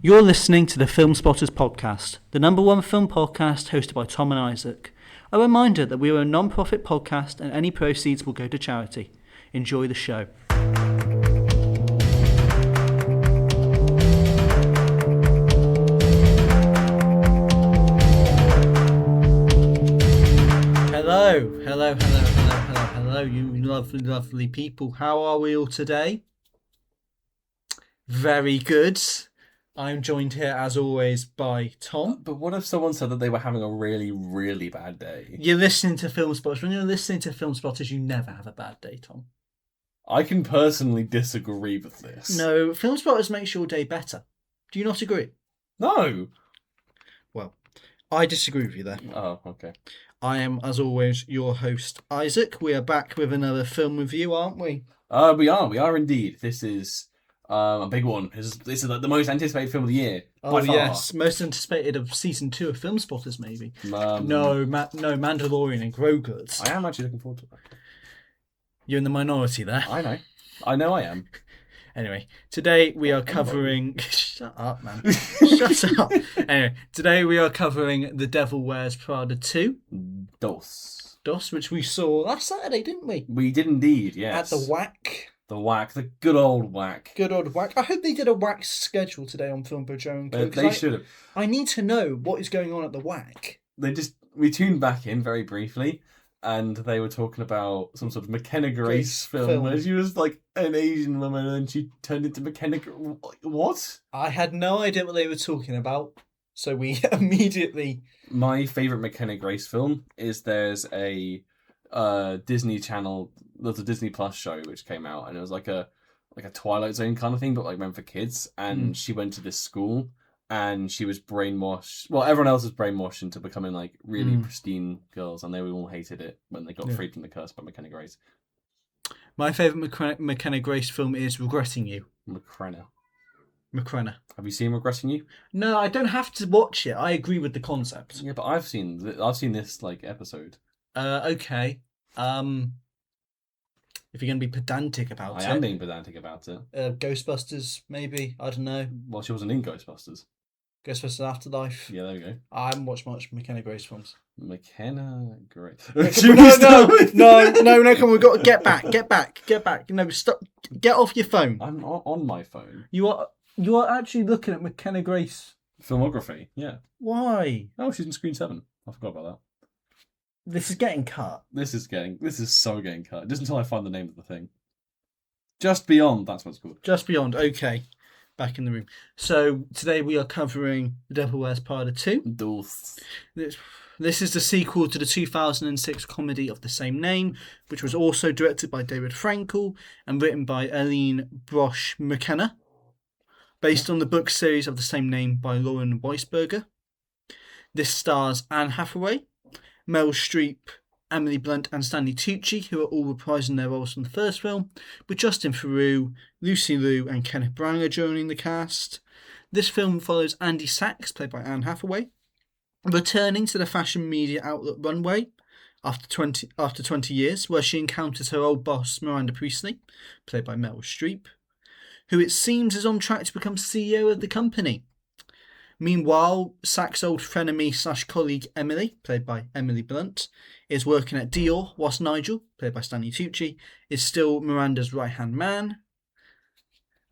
You're listening to the Filmspotters podcast, the number one film podcast hosted by Tom and Isaac. A reminder that we are a non-profit podcast and any proceeds will go to charity. Enjoy the show. Hello, you lovely people. How are we all today? Very good. I'm joined here, as always, by Tom. But what if someone said that they were having a really, really bad day? You're listening to Filmspotters. When you're listening to Filmspotters, you never have a bad day, Tom. I can personally disagree with this. No, Filmspotters makes your day better. Do you not agree? No. Well, I disagree with you there. Oh, okay. I am, as always, your host, Isaac. We are back with another film review, aren't we? We are indeed. This is a big one. This is like the most anticipated film of the year. Oh, yes. Most anticipated of season 2 of Filmspotters, maybe. No, Mandalorian and Grogu. I am actually looking forward to that. You're in the minority there. I know I am. Anyway, today we are covering... Shut up, man. Shut up. Anyway, today we are covering The Devil Wears Prada 2. Dos, which we saw last Saturday, didn't we? We did indeed, yes. At the Whack. The good old Whack. Good old Whack. I hope they did a Whack schedule today on Film Bojo & Co. They should have. I need to know what is going on at the Whack. We tuned back in very briefly, and they were talking about some sort of McKenna Grace film where she was like an Asian woman and she turned into McKenna. What? I had no idea what they were talking about, so we immediately... My favourite McKenna Grace film is there's a Disney Channel, there's a Disney Plus show which came out, and it was like a Twilight Zone kind of thing, but like meant for kids. And she went to this school, and she was brainwashed. Well, everyone else was brainwashed into becoming like really pristine girls, and they all hated it when they got freed from the curse by McKenna Grace. My favourite McKenna Grace film is Regretting You. McKenna. Have you seen Regretting You? No, I don't have to watch it. I agree with the concept. Yeah, but I've seen this like episode. Okay. If you're going to be pedantic about it. I am being pedantic about it. Ghostbusters, maybe. I don't know. Well, she wasn't in Ghostbusters. Ghostbusters Afterlife. Yeah, there we go. I haven't watched much McKenna Grace films. McKenna Grace. No, come on, we've got to get back. No, stop. Get off your phone. I'm on my phone. You are actually looking at McKenna Grace. Filmography, yeah. Why? Oh, she's in Screen 7. I forgot about that. This is getting cut. This is so getting cut. Just until I find the name of the thing. Just Beyond, that's what it's called. Just Beyond, okay. Back in the room. So, today we are covering The Devil Wears Prada 2. Dos. This is the sequel to the 2006 comedy of the same name, which was also directed by David Frankel and written by Eileen Brosh McKenna, based on the book series of the same name by Lauren Weisberger. This stars Anne Hathaway, Meryl Streep, Emily Blunt and Stanley Tucci, who are all reprising their roles from the first film, with Justin Theroux, Lucy Liu and Kenneth Branagh joining the cast. This film follows Andy Sachs, played by Anne Hathaway, returning to the fashion media outlet runway after 20 years, where she encounters her old boss, Miranda Priestley, played by Meryl Streep, who it seems is on track to become CEO of the company. Meanwhile, Sachs' old frenemy / colleague Emily, played by Emily Blunt, is working at Dior, whilst Nigel, played by Stanley Tucci, is still Miranda's right-hand man.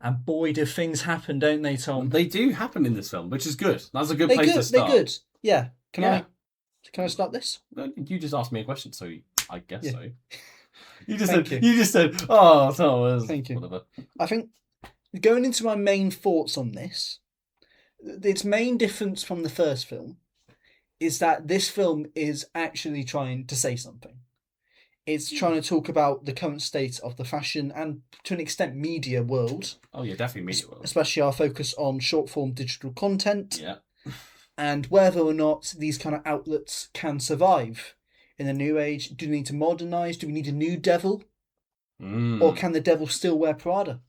And boy, do things happen, don't they, Tom? They do happen in this film, which is good. That's a good place to start. They're good, yeah. Can I start this? You just asked me a question, so I guess so. You you. just said, oh, Thomas. Thank you. Whatever. I think, going into my main thoughts on this, its main difference from the first film is that this film is actually trying to say something. It's trying to talk about the current state of the fashion and, to an extent, media world. Oh, yeah, definitely media world. Especially our focus on short-form digital content. Yeah. And whether or not these kind of outlets can survive in the new age. Do we need to modernise? Do we need a new devil? Or can the devil still wear Prada?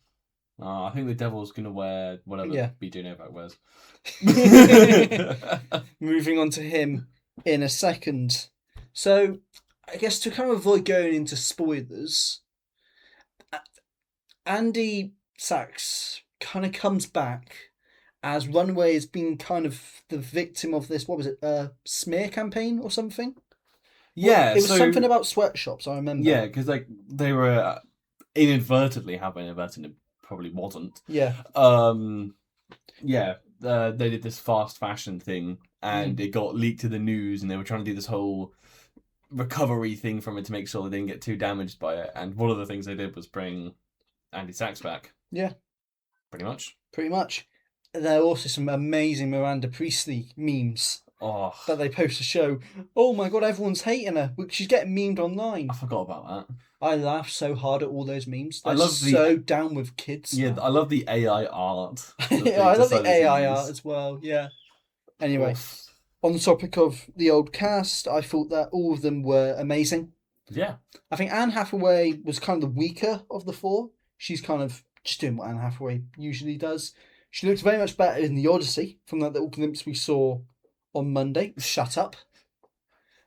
I think the devil's going to wear whatever BJ Novak wears. Moving on to him in a second. So, I guess to kind of avoid going into spoilers, Andy Sachs kind of comes back as Runaway has been kind of the victim of this, what was it, smear campaign or something? Yeah, It was something about sweatshops, I remember. Yeah, because like they were inadvertently, how inadvertent it probably wasn't. Yeah. They did this fast fashion thing, and it got leaked to the news, and they were trying to do this whole recovery thing from it to make sure they didn't get too damaged by it. And one of the things they did was bring Andy Sachs back. Yeah. Pretty much. There are also some amazing Miranda Priestley memes that they post to show, oh my god, everyone's hating her. She's getting memed online. I forgot about that. I laugh so hard at all those memes. They're I love so down with kids. Yeah, I love the AI art. Yeah, I love the AI art as well, yeah. Anyway, on the topic of the old cast, I thought that all of them were amazing. Yeah. I think Anne Hathaway was kind of the weaker of the four. She's kind of just doing what Anne Hathaway usually does. She looks very much better in The Odyssey from that little glimpse we saw on Monday. Shut up.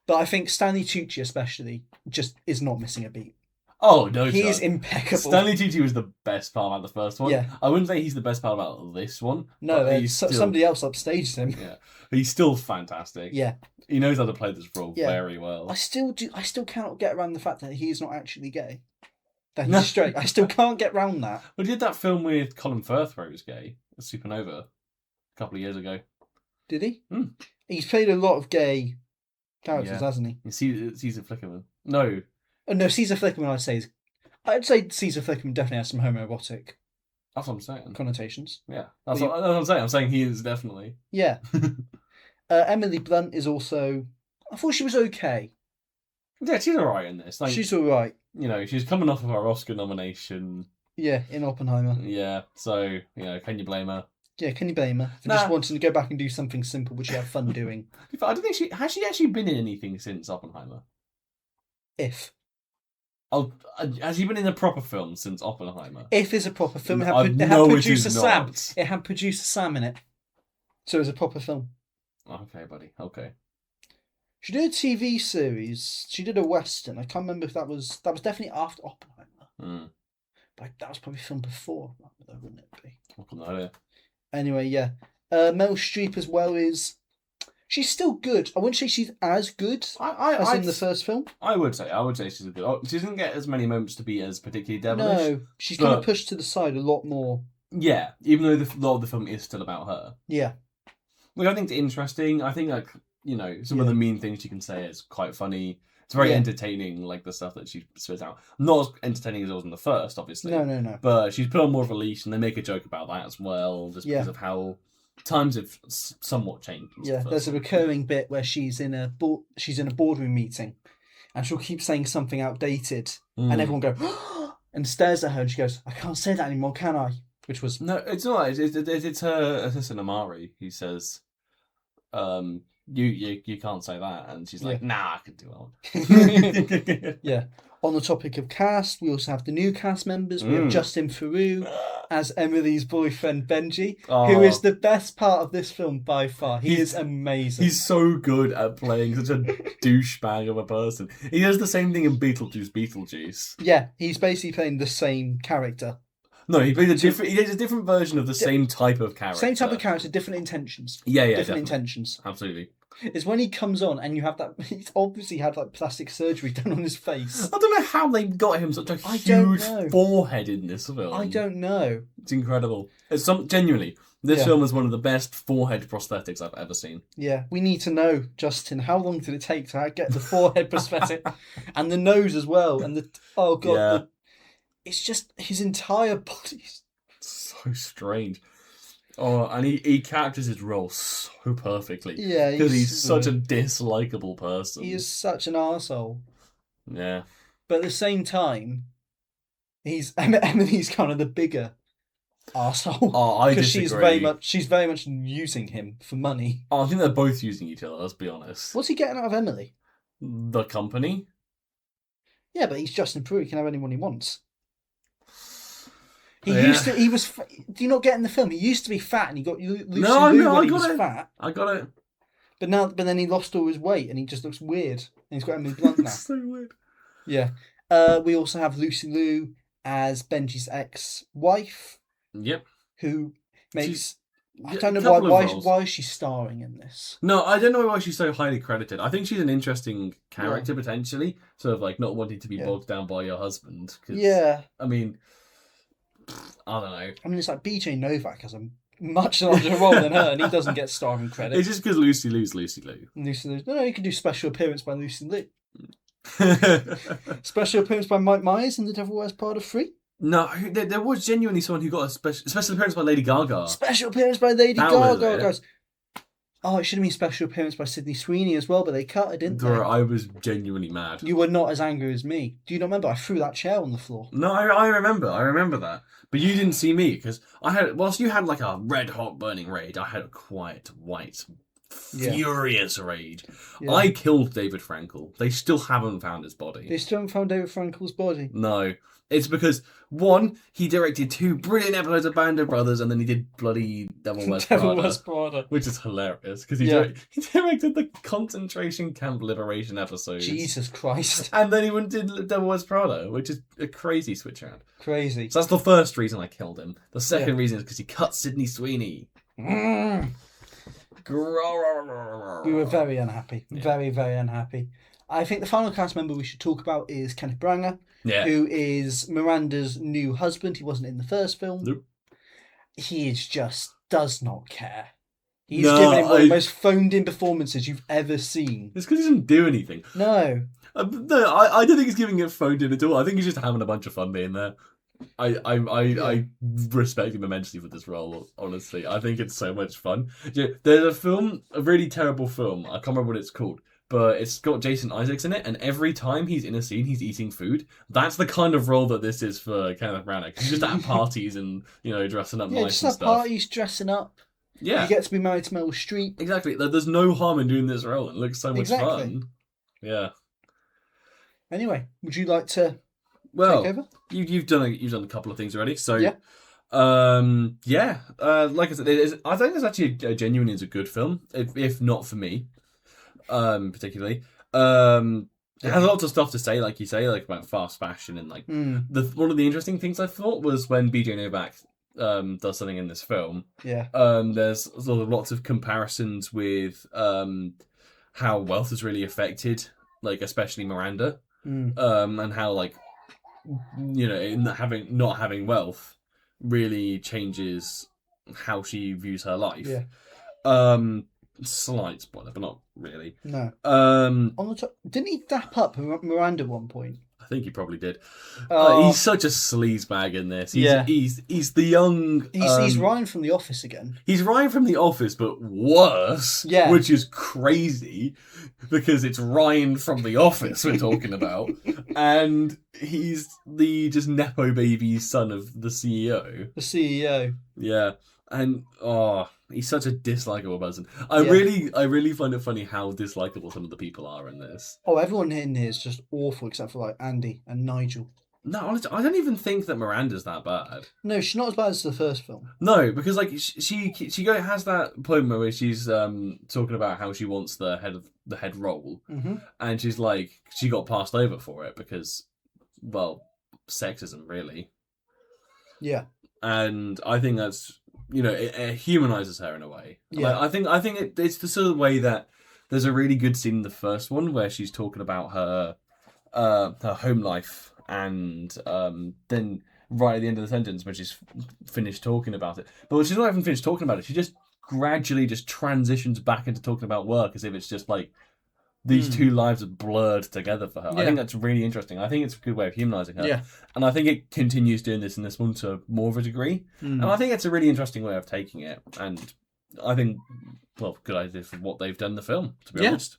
But I think Stanley Tucci especially just is not missing a beat. Oh, no, he is impeccable. Stanley Tucci was the best part about the first one. Yeah. I wouldn't say he's the best part about this one. No, somebody else upstaged him. Yeah. But he's still fantastic. Yeah. He knows how to play this role very well. I still cannot get around the fact that he is not actually gay. That he's straight. I still can't get round that. Well, he did that film with Colin Firth where he was gay, Supernova, a couple of years ago. Did he? Mm. He's played a lot of gay characters, hasn't he? Caesar Flickerman. No. Oh, no, Caesar Flickerman, I'd say Caesar Flickerman definitely has some homoerotic That's what I'm saying. connotations. Yeah, that's what I'm saying. I'm saying he is definitely. Yeah. Emily Blunt is also... I thought she was okay. Yeah, she's alright in this. Like, she's alright. You know, she's coming off of her Oscar nomination. Yeah, in Oppenheimer. Yeah, so, can you blame her? Yeah, can you blame her for just wanting to go back and do something simple which she had fun doing? I don't think has she actually been in anything since Oppenheimer? Has she been in a proper film since Oppenheimer? If is a proper film, it had producer Sam. It had producer Sam in it, so it was a proper film. Okay, buddy. Okay. She did a TV series. She did a western. I can't remember if that was definitely after Oppenheimer. Mm. But that was probably filmed before, wouldn't it be? I couldn't know that. Anyway, yeah. Meryl Streep as well is... She's still good. I wouldn't say she's as good as in the first film. I would say she's a good... she doesn't get as many moments to be as particularly devilish. No, she's kind of pushed to the side a lot more. Yeah, even though a lot of the film is still about her. Yeah. Which I think it's interesting. I think, some of the mean things she can say is quite funny. It's very entertaining, like the stuff that she spits out. Not as entertaining as it was in the first, obviously. No. But she's put on more of a leash, and they make a joke about that as well, just because of how times have somewhat changed. Yeah, there's a recurring bit where she's in a boardroom meeting, and she'll keep saying something outdated, and everyone go and stares at her, and she goes, "I can't say that anymore, can I?" Which was no, it's not. It's her assistant Amari who says, You can't say that," and she's like, "Nah, I can do it." Yeah. On the topic of cast, we also have the new cast members. We have Justin Theroux as Emily's boyfriend Benji, who is the best part of this film by far. He is amazing. He's so good at playing such a douchebag of a person. He does the same thing in Beetlejuice. Yeah, he's basically playing the same character. No, he plays He plays a different version of the same type of character. Same type of character, different intentions. Yeah, different intentions. Absolutely. It's when he comes on and you have that. He's obviously had plastic surgery done on his face. I don't know how they got him such a huge forehead in this film. I don't know. It's incredible. Genuinely, this film is one of the best forehead prosthetics I've ever seen. Yeah, we need to know, Justin, how long did it take to get the forehead prosthetic and the nose as well, and the it's just his entire body. So strange. Oh, and he captures his role so perfectly. Yeah, because he's such a dislikable person. He is such an arsehole. Yeah. But at the same time, Emily's kind of the bigger arsehole. Oh, I disagree. Because she's very much using him for money. Oh, I think they're both using each other, let's be honest. What's he getting out of Emily? The company? Yeah, but he's Justin Theroux. He can have anyone he wants. Do you not get in the film? He used to be fat and he got Lucy Liu when he was fat. I got it. But then he lost all his weight and he just looks weird. And he's got Emily Blunt now. So weird. Yeah. We also have Lucy Liu as Benji's ex-wife. Yep. Who makes I don't know couple of why roles. is she starring in this? No, I don't know why she's so highly credited. I think she's an interesting character, potentially. Sort of like not wanting to be bogged down by your husband. 'Cause, Yeah. I mean, I don't know. I mean, it's like BJ Novak has a much larger role than her, and he doesn't get starring credit. It's just because Lucy Lou's Lucy Lou. Lucy Lou. No, you can do special appearance by Lucy Lou. Special appearance by Mike Myers in The Devil Wears Prada 3. No, there was genuinely someone who got a special appearance by Lady Gaga. Special appearance by Lady That was Gaga, it. guys. Oh, it should have been special appearance by Sydney Sweeney as well, but they cut it, didn't they? I was genuinely mad. You were not as angry as me. Do you not remember? I threw that chair on the floor. No, I remember that. But you didn't see me, because whilst you had like a red hot burning rage, I had a quiet, white, furious rage. Yeah. I killed David Frankel. They still haven't found his body. They still haven't found David Frankel's body? No. It's because, one, he directed 2 brilliant episodes of Band of Brothers, and then he did bloody Devil Wears Prada. Which is hilarious, because he directed the concentration camp liberation episodes. Jesus Christ. And then he went and did Devil Wears Prada, which is a crazy switch around. Crazy. So that's the first reason I killed him. The second reason is because he cut Sydney Sweeney. We were very unhappy. Very, very unhappy. I think the final cast member we should talk about is Kenneth Branagh, who is Miranda's new husband. He wasn't in the first film. Nope. He does not care. He's giving him one of the most phoned-in performances you've ever seen. It's because he doesn't do anything. No. No, I don't think he's giving it phoned in at all. I think he's just having a bunch of fun being there. I respect him immensely for this role, honestly. I think it's so much fun. There's a really terrible film, I can't remember what it's called, but it's got Jason Isaacs in it, and every time he's in a scene, he's eating food. That's the kind of role that this is for Kenneth Branagh. He's just at parties and, dressing up nice and stuff. Yeah, just at parties, dressing up. Yeah. You get to be married to Meryl Streep. Exactly. There's no harm in doing this role. It looks so much fun. Yeah. Anyway, would you like to take over? You've done a couple of things already. So yeah. Like I said, I think it's actually genuinely is a good film, if not for me, particularly. It has lots of stuff to say, like you say, like about fast fashion and like one of the interesting things I thought was when BJ Novak does something in this film. Yeah. There's sort of lots of comparisons with how wealth has really affected, like especially Miranda, and how like not having wealth really changes how she views her life. Yeah. Slight spoiler, but not really. No. On the top, didn't he dap up Miranda at one point? I think he probably did. He's such a sleazebag in this. He's the young. He's Ryan from The Office again. He's Ryan from The Office, but worse. Yeah. Which is crazy because it's Ryan from The Office we're talking about, and he's the just nepo baby son of the CEO. The CEO. Yeah. And he's such a dislikable person. I really find it funny how dislikable some of the people are in this. Oh, everyone in here is just awful except for like Andy and Nigel. No, honestly, I don't even think that Miranda's that bad. No, she's not as bad as the first film. No, because like she has that point where she's talking about how she wants the head role, and she's like she got passed over for it because, well, sexism really. Yeah. And I think that's. It humanizes her in a way. Yeah. Like, I think it's the sort of way that there's a really good scene in the first one where she's talking about her home life, and then right at the end of the sentence when she's finished talking about it, but she's not even finished talking about it. She just gradually just transitions back into talking about work as if it's just like these two lives are blurred together for her. Yeah. I think that's really interesting. I think it's a good way of humanizing her. Yeah. And I think it continues doing this in this one to more of a degree. And I think it's a really interesting way of taking it. And I think, good idea for what they've done in the film, to be honest.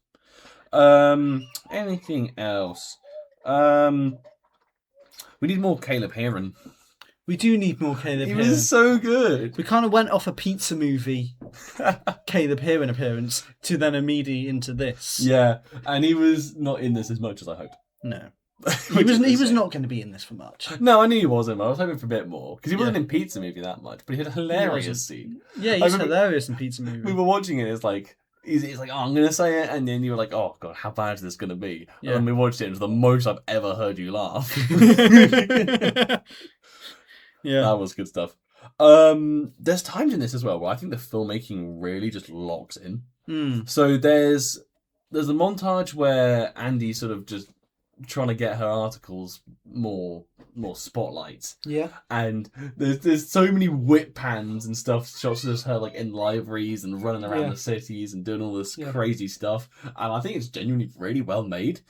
Anything else? We need more Caleb Heron. We do need more Caleb Heron. He was so good. We kind of went off a pizza movie Caleb Heron appearance to then immediately into this. Yeah, and he was not in this as much as I hoped. No. He was not going to be in this for much. No, I knew he wasn't. I was hoping for a bit more. Because he wasn't in Pizza Movie that much, but he had a hilarious scene. Yeah, he's hilarious in Pizza Movie. We were watching it, it's like, he's like, I'm going to say it, and then you were like, oh, God, how bad is this going to be? Yeah. And then we watched it, and it was the most I've ever heard you laugh. Yeah. That was good stuff. There's times in this as well where I think the filmmaking really just locks in. Mm. So there's a montage where Andy's sort of just trying to get her articles more spotlight. Yeah. And there's so many whip pans and stuff, shots of her like in libraries and running around the cities and doing all this crazy stuff. And I think it's genuinely really well made.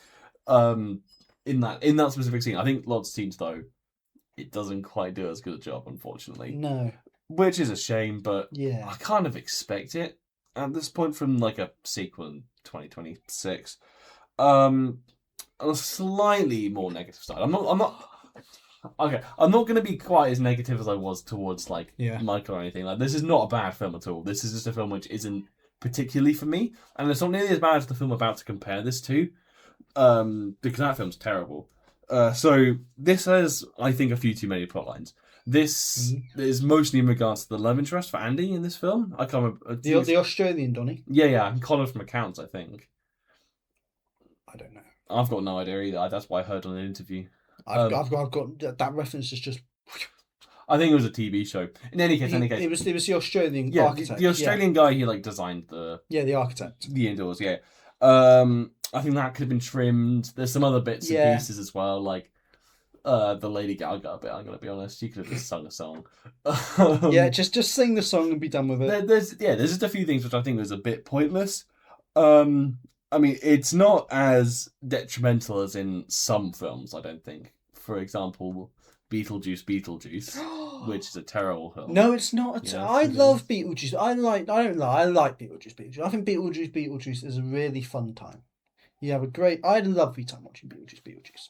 In that specific scene. I think lots of scenes though, it doesn't quite do as good a job, unfortunately. No. Which is a shame, but Yeah. I kind of expect it at this point from like a sequel in 2026. On a slightly more negative side. I'm not going to be quite as negative as I was towards like Michael or anything. Like, this is not a bad film at all. This is just a film which isn't particularly for me, and it's not nearly as bad as the film I'm about to compare this to, because that film's terrible. So this has, I think, a few too many plot lines. This is mostly in regards to the love interest for Andy in this film. I can't remember. The Australian Donnie? Yeah, and Connor from accounts, I think. I don't know. I've got no idea either. That's what I heard on an interview. I've got that reference is just. I think it was a TV show. In any case, it was the Australian architect. The Australian guy who like designed the architect. The indoors. Yeah. I think that could have been trimmed. There's some other bits and pieces as well, like the Lady Gaga bit. I'm gonna be honest, you could have just sung a song. Just sing the song and be done with it. There's just a few things which I think was a bit pointless. I mean, it's not as detrimental as in some films, I don't think. For example, Beetlejuice, which is a terrible film. No, it's not. I love Beetlejuice. I like Beetlejuice. I think Beetlejuice is a really fun time. You have I had a lovely time watching Beetlejuice.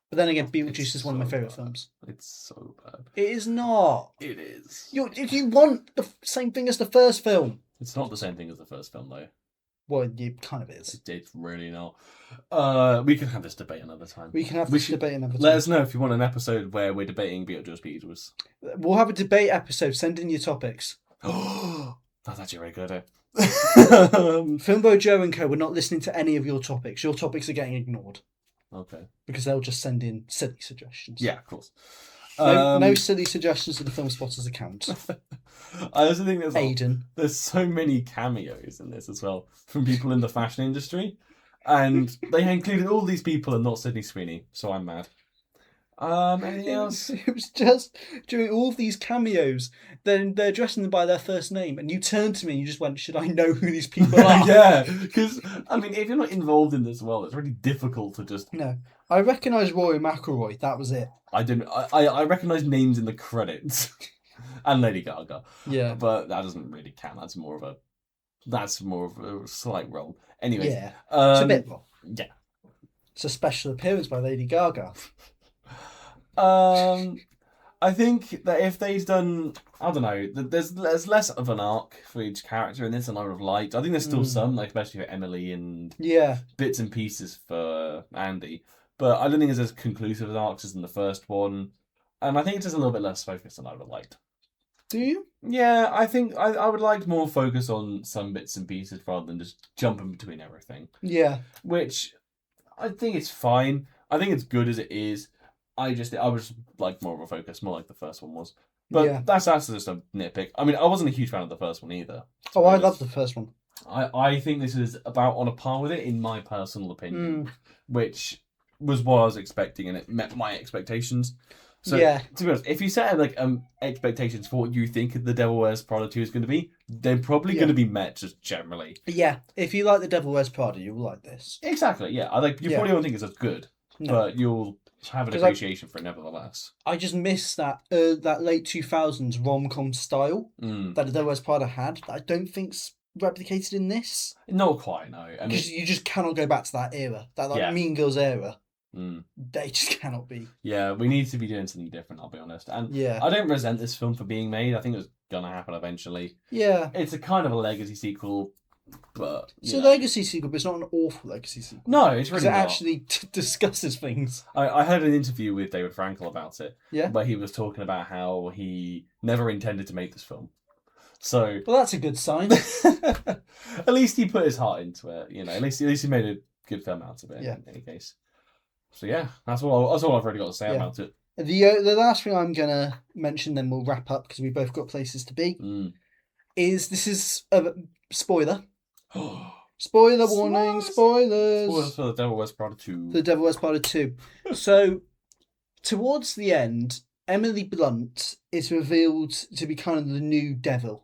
But then again, Beetlejuice is one of my favourite films. It's so bad. It is not. It is. If you want the same thing as the first film. It's not the same thing as the first film, though. Well, it kind of is. It's really not. We can have this debate another time. Let us know if you want an episode where we're debating Beetlejuice. We'll have a debate episode. Send in your topics. That's actually very good. Filmbo Joe and Co. We're not listening to any of your topics. Your topics are getting ignored. Okay. Because they'll just send in silly suggestions. Yeah, of course. No silly suggestions to the Filmspotters account. I also think there's so many cameos in this as well from people in the fashion industry, and they included all these people and not Sydney Sweeney, so I'm mad. Anything else? It was just during all of these cameos, then they're addressing them by their first name, and you turned to me and you just went, "Should I know who these people are?" Yeah, because I mean, if you're not involved in this world, it's really difficult to just. No, I recognise Rory McIlroy. That was it. I didn't. I recognise names in the credits, and Lady Gaga. Yeah, but that doesn't really count. That's more of a slight role. Anyway, yeah, it's a bit wrong. Yeah, it's a special appearance by Lady Gaga. I think that if they'd done, I don't know, there's less of an arc for each character in this than I would have liked. I think there's still some, like especially for Emily and bits and pieces for Andy. But I don't think it's as conclusive as arcs as in the first one. And I think it's just a little bit less focused than I would have liked. Do you? Yeah, I think I would like more focus on some bits and pieces rather than just jumping between everything. Yeah. Which, I think it's fine. I think it's good as it is. I was like more of a focus, more like the first one was. But that's just a nitpick. I mean, I wasn't a huge fan of the first one either. Oh, I loved the first one. I think this is about on a par with it, in my personal opinion. Which was what I was expecting, and it met my expectations. So, to be honest, if you set like expectations for what you think The Devil Wears Prada 2 is going to be, they're probably going to be met just generally. Yeah, if you like The Devil Wears Prada, you'll like this. Exactly, yeah. You probably won't think it's as good, but you'll have an appreciation for it nevertheless. I just miss that late 2000s rom-com style that The Devil Wears Prada had, that I don't think's replicated in this. Not quite, no. Because you just cannot go back to that era, that Mean Girls era. They just cannot be. Yeah, we need to be doing something different, I'll be honest. And I don't resent this film for being made. I think it was gonna happen eventually. Yeah. It's a kind of a legacy sequel, but it's a legacy sequel, but it's not an awful legacy sequel. No, it's really not. It actually discusses things. I heard an interview with David Frankel about it. Yeah. Where he was talking about how he never intended to make this film. So well, that's a good sign. At least he put his heart into it, you know. At least he made a good film out of it. Yeah. In any case. So yeah, that's all I've really got to say about it. The last thing I'm gonna mention, then we'll wrap up because we've both got places to be. This is a spoiler. Spoiler warning! Spoilers. Spoilers for The Devil Wears Prada 2. The Devil Wears Prada 2. So, towards the end, Emily Blunt is revealed to be kind of the new devil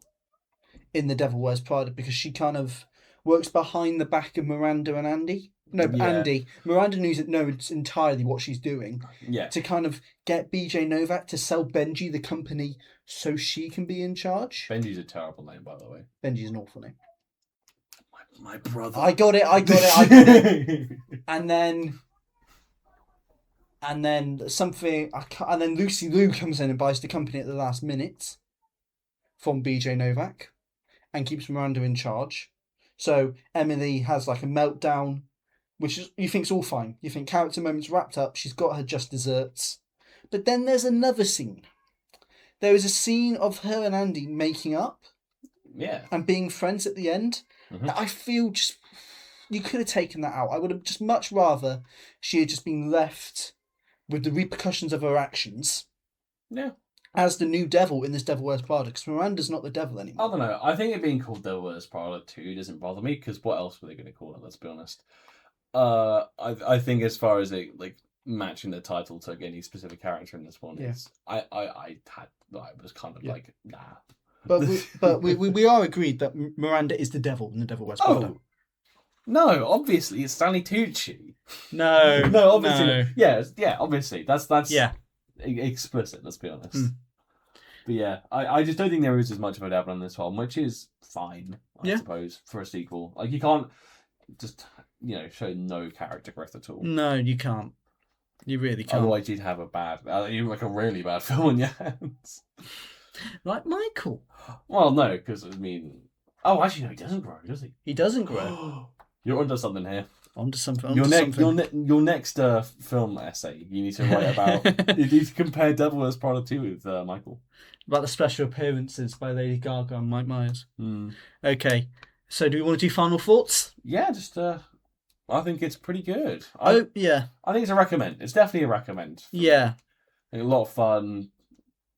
in The Devil Wears Prada because she kind of works behind the back of Miranda and Andy. No, Yeah. Andy. Miranda knows entirely what she's doing. Yeah. To kind of get BJ Novak to sell Benji the company so she can be in charge. Benji's a terrible name, by the way. Benji's an awful name. My brother. I got it. And then Lucy Liu comes in and buys the company at the last minute from BJ Novak and keeps Miranda in charge. So Emily has like a meltdown, which is, you think's all fine. You think character moments wrapped up. She's got her just desserts. But then there's another scene. There is a scene of her and Andy making up. Yeah. And being friends at the end. That I feel just... You could have taken that out. I would have just much rather she had just been left with the repercussions of her actions. Yeah. As the new devil in this Devil Wears Prada. Because Miranda's not the devil anymore. I don't know. I think it being called Devil Wears Prada 2 doesn't bother me, because what else were they going to call it, let's be honest. I think as far as it, like, matching the title to any specific character in this one is... I was kind of like, nah. But we are agreed that Miranda is the devil in the Devil Wears Prada. Oh. No, obviously it's Stanley Tucci. No, obviously. no. Yeah, obviously. That's explicit, let's be honest. But yeah, I just don't think there is as much of a devil in this one, which is fine, I suppose, for a sequel. Like, you can't just, show no character growth at all. No, you can't. You really can't. Otherwise you'd have a really bad film on your hands. Like Michael. Well, no, because, oh, actually, no, he doesn't grow, does he? He doesn't grow. You're onto something here. Onto something. Your next film essay, you need to write about. You need to compare Devil Wears Prada 2 with Michael. About the special appearances by Lady Gaga and Mike Myers. Okay, so do we want to do final thoughts? Yeah, just I think it's pretty good. Yeah. I think it's a recommend. It's definitely a recommend. Yeah. A lot of fun.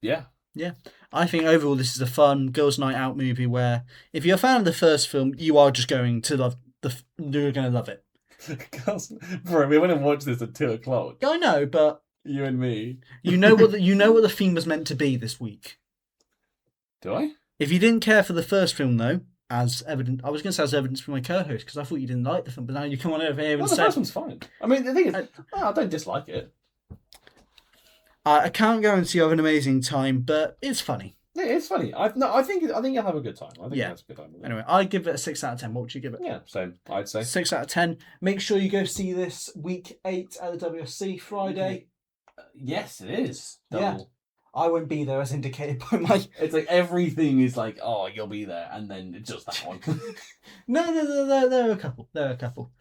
Yeah. Yeah. I think overall this is a fun girls' night out movie where if you're a fan of the first film, you are just going to love you're going to love it. Bro, we went and watched this at 2:00. I know, but you and me. You know what the theme was meant to be this week. Do I? If you didn't care for the first film, though, as evidence, I was going to say as evidence for my co-host because I thought you didn't like the film, but now you come on over here and say the first one's fine. The thing is, I don't dislike it. I can't guarantee you have an amazing time, but it's funny. Yeah, it's funny. I think you'll have a good time. I think you'll have a good time. Anyway, I give it a 6 out of 10. What would you give it? Yeah, same. I'd say 6 out of 10. Make sure you go see this week 8 at the WSC Friday. Yes, it is. Yeah. I won't be there as indicated by my... It's like everything is like, oh, you'll be there, and then it's just that one. No, there are a couple.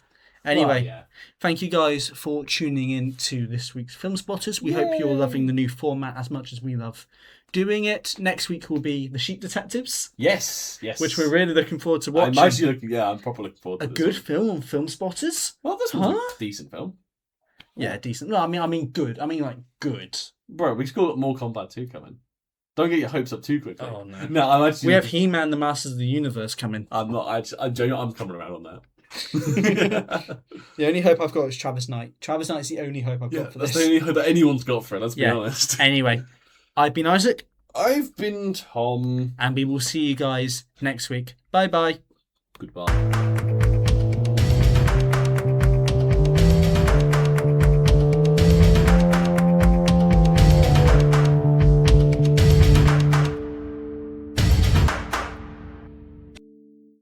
Anyway, Thank you guys for tuning in to this week's Filmspotters. We hope you're loving the new format as much as we love doing it. Next week will be The Sheep Detectives. Yes. Which we're really looking forward to watching. I'm proper looking forward to this. A good film on Filmspotters. Well, this was a decent film. Yeah, decent. No, I mean good. I mean, like, good. Bro, we've got more Combat 2 coming. Don't get your hopes up too quickly. Oh, no. No, I'm actually... We have He-Man, the Masters of the Universe coming. I'm coming around on that. The only hope I've got is Travis Knight. Travis Knight's the only hope I've got for this. That's the only hope that anyone's got for it, let's be honest. Anyway, I've been Isaac. I've been Tom. And we will see you guys next week. Bye-bye. Goodbye.